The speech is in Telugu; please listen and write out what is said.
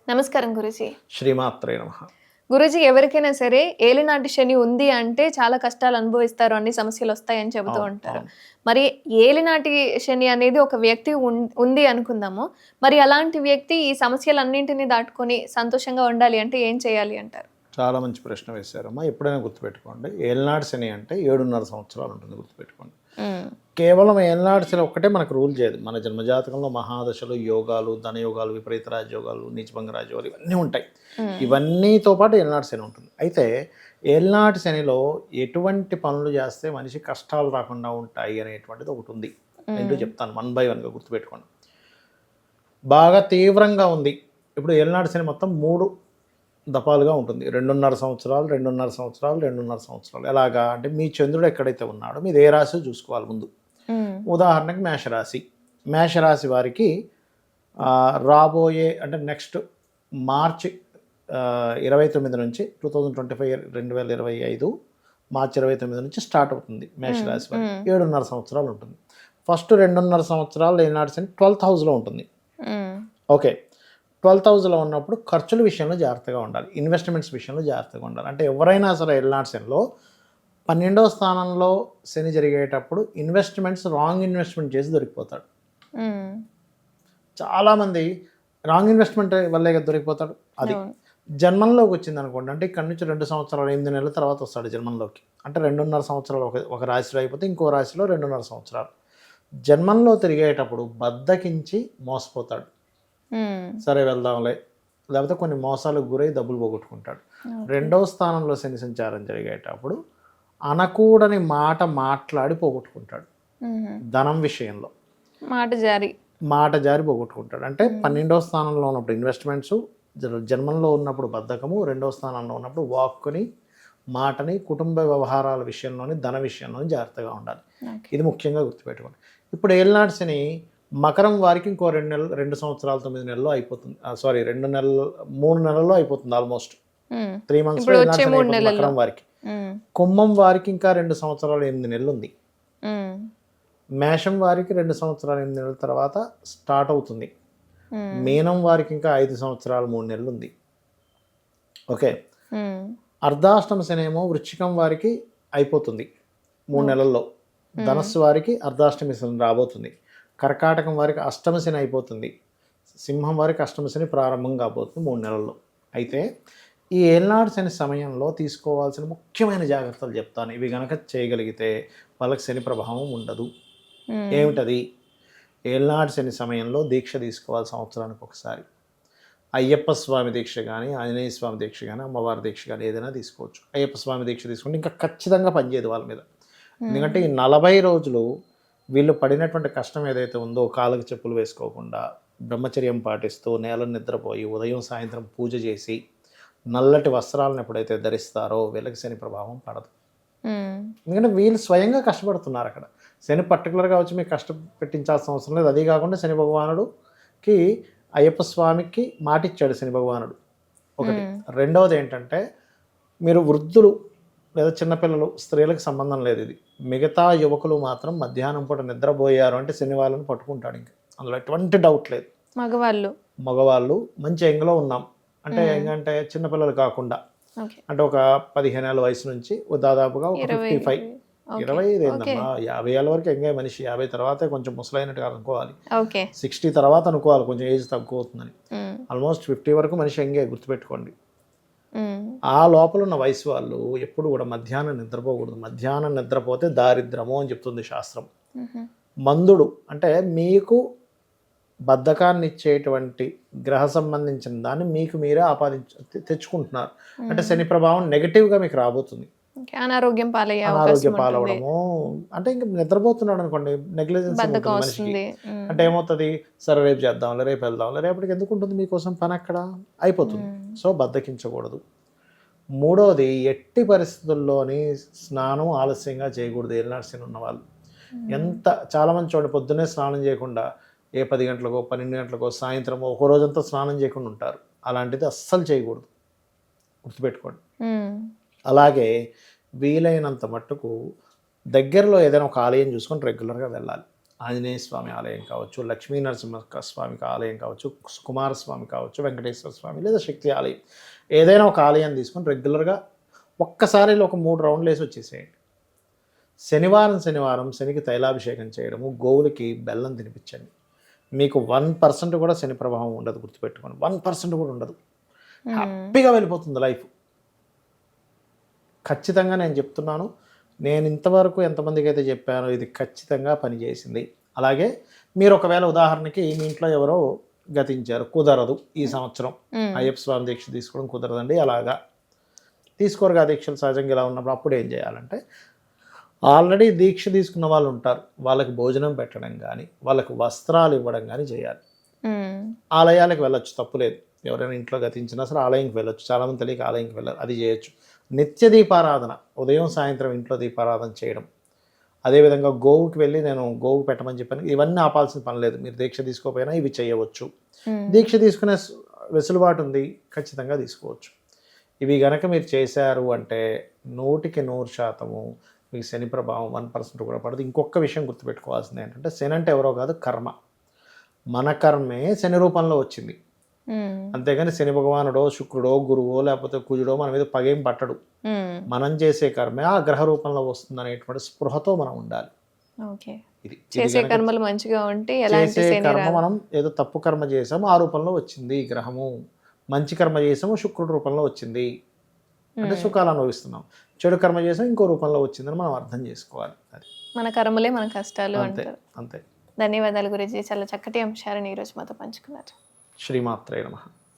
నమస్కారం గురూజీ. శ్రీమాత్రే నమః. గురూజీ, ఎవరికైనా సరే ఏలినాటి శని ఉంది అంటే చాలా కష్టాలు అనుభవిస్తారు, అన్ని సమస్యలొస్తాయని చెబుతూ అవును. ఉంటారు. అవును. మరి ఏలినాటి శని అనేది ఒక వ్యక్తి ఉంది అనుకుందాము. మరి అలాంటి వ్యక్తి ఈ సమస్యలన్నింటిని దాటుకొని సంతోషంగా ఉండాలి అంటే ఏం చేయాలి అంటారు? చాలా మంచి ప్రశ్న వేశారమ్మా. ఎప్పుడైనా గుర్తుపెట్టుకోండి, ఏలినాటి శని అంటే 7.5 సంవత్సరాలు ఉంటుంది, గుర్తుపెట్టుకోండి. హ్మ్. కేవలం ఏలినాటి శని ఒక్కటే మనకు రూల్ చేయదు. మన జన్మజాతకంలో మహాదశలు, యోగాలు, ధనయోగాలు, విపరీత రాజయోగాలు, నీచభంగ రాజయోగాలు ఇవన్నీ ఉంటాయి. ఇవన్నీతో పాటు ఏలినాటి శని ఉంటుంది. అయితే ఏలినాటి శనిలో ఎటువంటి పనులు చేస్తే మనిషి కష్టాలు రాకుండా ఉంటాయి అనేటువంటిది ఒకటి ఉంది. ఏంటో చెప్తాను, 1 by 1గా గుర్తుపెట్టుకోండి. బాగా తీవ్రంగా ఉంది. ఇప్పుడు ఏలినాటి శని మొత్తం 3 దఫాలుగా ఉంటుంది. 2.5 సంవత్సరాలు, 2.5 సంవత్సరాలు, 2.5 సంవత్సరాలు. ఎలాగా అంటే మీ చంద్రుడు ఎక్కడైతే ఉన్నాడో మీది ఏ రాశి చూసుకోవాలి ముందు. ఉదాహరణకి మేషరాశి. మేషరాశి వారికి రాబోయే అంటే నెక్స్ట్ మార్చి 29 నుంచి 2025 మార్చి 29 నుంచి స్టార్ట్ అవుతుంది మేషరాశి వారికి. 7.5 సంవత్సరాలు ఉంటుంది. ఫస్ట్ 2.5 సంవత్సరాలు ఏలినాటి శని 12th హౌస్లో ఉంటుంది. ఓకే, 12th హౌస్లో ఉన్నప్పుడు ఖర్చుల విషయంలో జాగ్రత్తగా ఉండాలి, ఇన్వెస్ట్మెంట్స్ విషయంలో జాగ్రత్తగా ఉండాలి. అంటే ఎవరైనా సరే ఏలినాటి శనిలో 12వ స్థానంలో శని జరిగేటప్పుడు ఇన్వెస్ట్మెంట్స్ రాంగ్ ఇన్వెస్ట్మెంట్ చేసి దొరికిపోతాడు. చాలామంది రాంగ్ ఇన్వెస్ట్మెంట్ వల్లే కదా దొరికిపోతాడు. అది జన్మంలోకి వచ్చింది అనుకోండి, అంటే ఇక్కడ నుంచి 2 సంవత్సరాలు 8 నెలల తర్వాత వస్తాడు జన్మంలోకి. అంటే 2.5 సంవత్సరాలు ఒక రాశిలో అయిపోతే ఇంకో రాశిలో 2.5 సంవత్సరాలు. జన్మంలో తిరిగేటప్పుడు బద్దకించి మోసపోతాడు. సరే వెళ్దాంలే, లేకపోతే కొన్ని మోసాలకు గురై డబ్బులు పోగొట్టుకుంటాడు. 2వ స్థానంలో శని సంచారం జరిగేటప్పుడు అనకూడని మాట మాట్లాడి పోగొట్టుకుంటాడు. ధనం విషయంలో మాట జారి పోగొట్టుకుంటాడు. అంటే 12వ స్థానంలో ఉన్నప్పుడు ఇన్వెస్ట్మెంట్స్, జన్మంలో ఉన్నప్పుడు బద్ధకము, 2వ స్థానంలో ఉన్నప్పుడు వాక్కుని, మాటని, కుటుంబ వ్యవహారాల విషయంలోని, ధన విషయంలోని జాగ్రత్తగా ఉండాలి. ఇది ముఖ్యంగా గుర్తుపెట్టుకోండి. ఇప్పుడు ఏలినాటి శని మకరం వారికి ఇంకో 2 సంవత్సరాలు 9 నెలల్లో అయిపోతుంది. 3 నెలల్లో అయిపోతుంది. ఆల్మోస్ట్ 3 months మకరం వారికి. కుంభం వారికి ఇంకా 2 సంవత్సరాలు 8 నెలలు ఉంది. మేషం వారికి 2 సంవత్సరాలు 8 నెలల తర్వాత స్టార్ట్ అవుతుంది. మీనం వారికి ఇంకా 5 సంవత్సరాలు 3 నెలలు ఉంది. ఓకే, అర్ధాష్టమ శని ఏమో వృశ్చికం వారికి అయిపోతుంది 3 నెలల్లో. ధనస్సు వారికి అర్ధాష్టమి శని రాబోతుంది. కర్కాటకం వారికి అష్టమ శని అయిపోతుంది. సింహం వారికి అష్టమ శని ప్రారంభం కాబోతుంది 3 నెలల్లో. అయితే ఈ ఏలినాటి శని సమయంలో తీసుకోవాల్సిన ముఖ్యమైన జాగ్రత్తలు చెప్తాను. ఇవి కనుక చేయగలిగితే వాళ్ళకి శని ప్రభావం ఉండదు. ఏమిటది? ఏలినాటి శని సమయంలో దీక్ష తీసుకోవాలి సంవత్సరానికి ఒకసారి. అయ్యప్ప స్వామి దీక్ష కానీ, ఆంజనేయ స్వామి దీక్ష కానీ, అమ్మవారి దీక్ష కానీ ఏదైనా తీసుకోవచ్చు. అయ్యప్ప స్వామి దీక్ష తీసుకుంటే ఇంకా ఖచ్చితంగా పనిచేయదు వాళ్ళ మీద. ఎందుకంటే ఈ 40 రోజులు వీళ్ళు పడినటువంటి కష్టం ఏదైతే ఉందో, కాళ్ళకి చెప్పులు వేసుకోకుండా బ్రహ్మచర్యం పాటిస్తూ నేలను నిద్రపోయి ఉదయం సాయంత్రం పూజ చేసి నల్లటి వస్త్రాలను ఎప్పుడైతే ధరిస్తారో వీళ్ళకి శని ప్రభావం పడదు. ఎందుకంటే వీళ్ళు స్వయంగా కష్టపడుతున్నారు అక్కడ. శని పర్టికులర్గా వచ్చి మీకు కష్టం పెట్టించాల్సిన అవసరం లేదు. అదే కాకుండా శని భగవానుడికి అయ్యప్ప స్వామికి మాటిచ్చాడు శని భగవానుడు ఒకటి. రెండవది ఏంటంటే మీరు వృద్ధులు లేదా చిన్నపిల్లలు, స్త్రీలకు సంబంధం లేదు ఇది. మిగతా యువకులు మాత్రం మధ్యాహ్నం పూట నిద్రపోయారు అంటే శని వాళ్ళని పట్టుకుంటాడు. ఇంకా అందులో ఎటువంటి డౌట్ లేదు. మగవాళ్ళు మంచి ఎంగలో ఉన్నాం అంటే ఏంటంటే చిన్నపిల్లలు కాకుండా, అంటే ఒక 15 ఏళ్ళ వయసు నుంచి దాదాపుగా ఒక 55, 25 ఏందమ్మా, 50 ఏళ్ళ వరకు ఎంగాయ మనిషి. 50 తర్వాతే కొంచెం ముసలైనట్టుగా అనుకోవాలి. 60 తర్వాత అనుకోవాలి కొంచెం ఏజ్ తక్కువ అవుతుందని. ఆల్మోస్ట్ 50 వరకు మనిషి ఎంగే, గుర్తుపెట్టుకోండి. ఆ లోపల ఉన్న వయసు వాళ్ళు ఎప్పుడు కూడా మధ్యాహ్నం నిద్రపోకూడదు. మధ్యాహ్నం నిద్రపోతే దారిద్రము అని చెప్తుంది శాస్త్రం. మందుడు అంటే మీకు బద్ధకాన్ని ఇచ్చేటువంటి గ్రహ సంబంధించిన దాన్ని మీకు మీరే తెచ్చుకుంటున్నారు. అంటే శని ప్రభావం నెగిటివ్గా మీకు రాబోతుంది. అనారోగ్యం పాలవడము అంటే ఇంకా నిద్రపోతున్నాడు అనుకోండి, నెగ్లిజెన్స్ ఉంటుంది మనిషికి. అంటే ఏమవుతుంది, సరే రేపు చేద్దాంలే, రేపు వెళ్దాంలే, రేపటికి ఎందుకు ఉంటుంది మీకోసం పని అక్కడ అయిపోతుంది. సో బద్ధకించకూడదు. మూడవది, ఎట్టి పరిస్థితుల్లోని స్నానం ఆలస్యంగా చేయకూడదు. ఏలినాటి శని ఉన్న వాళ్ళు చాలామంది చూడండి, పొద్దున్నే స్నానం చేయకుండా 10 గంటలకో 12 గంటలకో సాయంత్రమో ఒక రోజంతా స్నానం చేయకుండా ఉంటారు. అలాంటిది అస్సలు చేయకూడదు, గుర్తుపెట్టుకోండి. అలాగే వీలైనంత మట్టుకు దగ్గరలో ఏదైనా ఒక ఆలయం చూసుకొని రెగ్యులర్గా వెళ్ళాలి. ఆంజనేయ స్వామి ఆలయం కావచ్చు, లక్ష్మీ నరసింహ స్వామికి ఆలయం కావచ్చు, కుమారస్వామి కావచ్చు, వెంకటేశ్వర స్వామి లేదా శక్తి ఆలయం, ఏదైనా ఒక ఆలయాన్ని తీసుకొని రెగ్యులర్గా ఒక్కసారిలో ఒక 3 రౌండ్లు వేసి వచ్చేసేయండి. శనివారం శనికి తైలాభిషేకం చేయడము, గోవులకి బెల్లం తినిపించండి. మీకు 1% కూడా శని ప్రభావం ఉండదు, గుర్తుపెట్టుకోండి. 1% కూడా ఉండదు. హ్యాపీగా వెళ్ళిపోతుంది లైఫ్. ఖచ్చితంగా నేను చెప్తున్నాను. నేను ఇంతవరకు ఎంతమందికి అయితే చెప్పానో ఇది ఖచ్చితంగా పనిచేసింది. అలాగే మీరు ఒకవేళ ఉదాహరణకి మీ ఇంట్లో ఎవరో గతించారు, కుదరదు ఈ సంవత్సరం అయ్యప్ప స్వామి దీక్ష తీసుకోవడం కుదరదండి, అలాగా తీసుకోరుగా దీక్షలు సహజంగా ఇలా ఉన్నప్పుడు అప్పుడు ఏం చేయాలంటే, ఆల్రెడీ దీక్ష తీసుకున్న వాళ్ళు ఉంటారు, వాళ్ళకి భోజనం పెట్టడం కానీ వాళ్ళకి వస్త్రాలు ఇవ్వడం కానీ చేయాలి. ఆలయాలకు వెళ్ళొచ్చు, తప్పులేదు. ఎవరైనా ఇంట్లో గతించినా సరే ఆలయంకి వెళ్ళొచ్చు. చాలామంది తెలియక ఆలయంకి వెళ్ళారు, అది చేయొచ్చు. నిత్య దీపారాధన, ఉదయం సాయంత్రం ఇంట్లో దీపారాధన చేయడం. అదేవిధంగా గోవుకి వెళ్ళి నేను గోవుకు పెట్టమని చెప్పాను, ఇవన్నీ ఆపాల్సిన పని లేదు. మీరు దీక్ష తీసుకోకపోయినా ఇవి చేయవచ్చు. దీక్ష తీసుకునే వెసులుబాటు ఉంది, ఖచ్చితంగా తీసుకోవచ్చు. ఇవి గనక మీరు చేశారు అంటే 100% మీకు శని ప్రభావం 1% కూడా పడదు. ఇంకొక విషయం గుర్తుపెట్టుకోవాల్సింది ఏంటంటే, శని అంటే ఎవరో కాదు, కర్మ. మన కర్మే శని రూపంలో వచ్చింది. అంతేగాని శని భగవానుడో శుక్రుడో గురువో లేకపోతే కుజుడో మన మీద పగేం పట్టడు. మనం చేసే కర్మే ఆ గ్రహ రూపంలో వస్తుంది అనేటువంటి స్పృహతో మనం ఉండాలి. ఇది చేసే కర్మలు మంచిగా ఉంటే చేసే కర్మ మనం ఏదో తప్పు కర్మ చేసాము ఆ రూపంలో వచ్చింది గ్రహము, మంచి కర్మ చేసాము శుక్రుడు రూపంలో వచ్చింది అంటే సుఖాలు అనుభవిస్తున్నాం, చెడు కర్మ చేసాం ఇంకో రూపంలో వచ్చిందని మనం అర్థం చేసుకోవాలి. అది మన కర్మలే మన కష్టాలు అంటారు. అంతే. ధన్యవాదాలు గురూజీ, చాలా చక్కటి అంశాలను ఈరోజు మాతో పంచుకున్నారు. శ్రీమాత్రే నమః.